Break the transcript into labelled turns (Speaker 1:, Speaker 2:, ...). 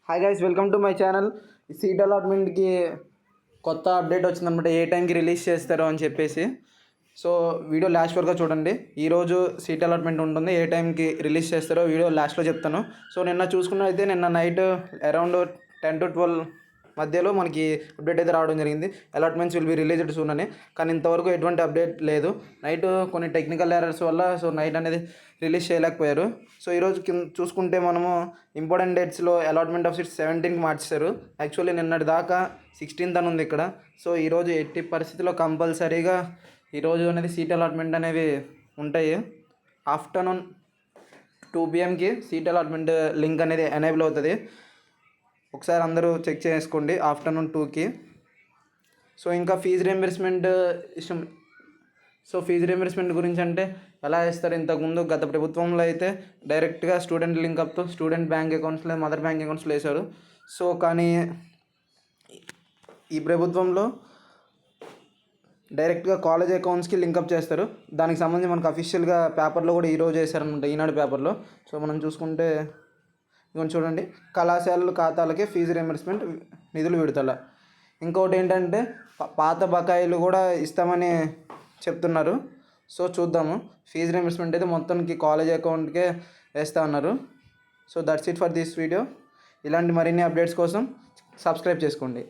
Speaker 1: Hi guys, welcome to my channel. Seat అలాట్మెంట్కి కొత్త update వచ్చిందన్నమాట, ఏ టైంకి రిలీజ్ చేస్తారో అని చెప్పేసి. సో వీడియో లాస్ట్ వరకు చూడండి. ఈరోజు సీట్ అలాట్మెంట్ ఉంటుంది, ఏ టైంకి రిలీజ్ చేస్తారో వీడియో లాస్ట్లో చెప్తాను. సో నిన్న చూసుకున్నైతే నిన్న నైట్ అరౌండ్ 10 to 12 మధ్యలో మనకి అప్డేట్ అయితే రావడం జరిగింది. Allotments will be released soon అని. కానీ ఇంతవరకు ఎటువంటి అప్డేట్ లేదు. నైట్ కొన్ని టెక్నికల్ ఎర్రర్స్ వల్ల సో నైట్ అనేది రిలీజ్ చేయలేకపోయారు. సో ఈరోజు చూసుకుంటే మనము ఇంపార్టెంట్ డేట్స్లో అలాట్మెంట్ ఆఫ్ సీట్స్ 17కి మార్చారు. యాక్చువల్లీ నిన్నటి దాకా 16th అని ఉంది ఇక్కడ. సో ఈరోజు ఎట్టి పరిస్థితిలో కంపల్సరీగా ఈరోజు అనేది సీట్ అలాట్మెంట్ అనేవి ఉంటాయి. Afternoon 2 PM seat allotment link అనేది ఎనేబుల్ అవుతుంది. ఒకసారి అందరూ చెక్ చేసుకోండి ఆఫ్టర్నూన్ 2కి. సో ఇంకా ఫీజు రియంబర్స్మెంట్ ఇష్టం. సో ఫీజు రియంబర్స్మెంట్ గురించి అంటే ఎలా ఇస్తారు, ఇంతకుముందు గత ప్రభుత్వంలో అయితే డైరెక్ట్గా స్టూడెంట్ లింకప్తో స్టూడెంట్ బ్యాంక్ అకౌంట్స్లో మదర్ బ్యాంక్ అకౌంట్స్లో వేశారు. సో కానీ ఈ ప్రభుత్వంలో డైరెక్ట్గా కాలేజ్ అకౌంట్స్కి లింకప్ చేస్తారు. దానికి సంబంధించి మనకు అఫీషియల్గా పేపర్లో కూడా ఈరోజు వేశారనమాట, ఈనాడు పేపర్లో. సో మనం చూసుకుంటే ఇవన్నీ చూడండి, కళాశాలల ఖాతాలకే ఫీజు రియంబర్స్మెంట్ నిధులు విడుదల. ఇంకోటి ఏంటంటే పాత బకాయిలు కూడా ఇస్తామని చెప్తున్నారు. సో చూద్దాము. ఫీజు రియంబర్స్మెంట్ అయితే మొత్తానికి కాలేజ్ అకౌంట్కే వేస్తూ ఉన్నారు. So that's it for this video. ఇలాంటి మరిన్ని అప్డేట్స్ కోసం సబ్స్క్రైబ్ చేసుకోండి.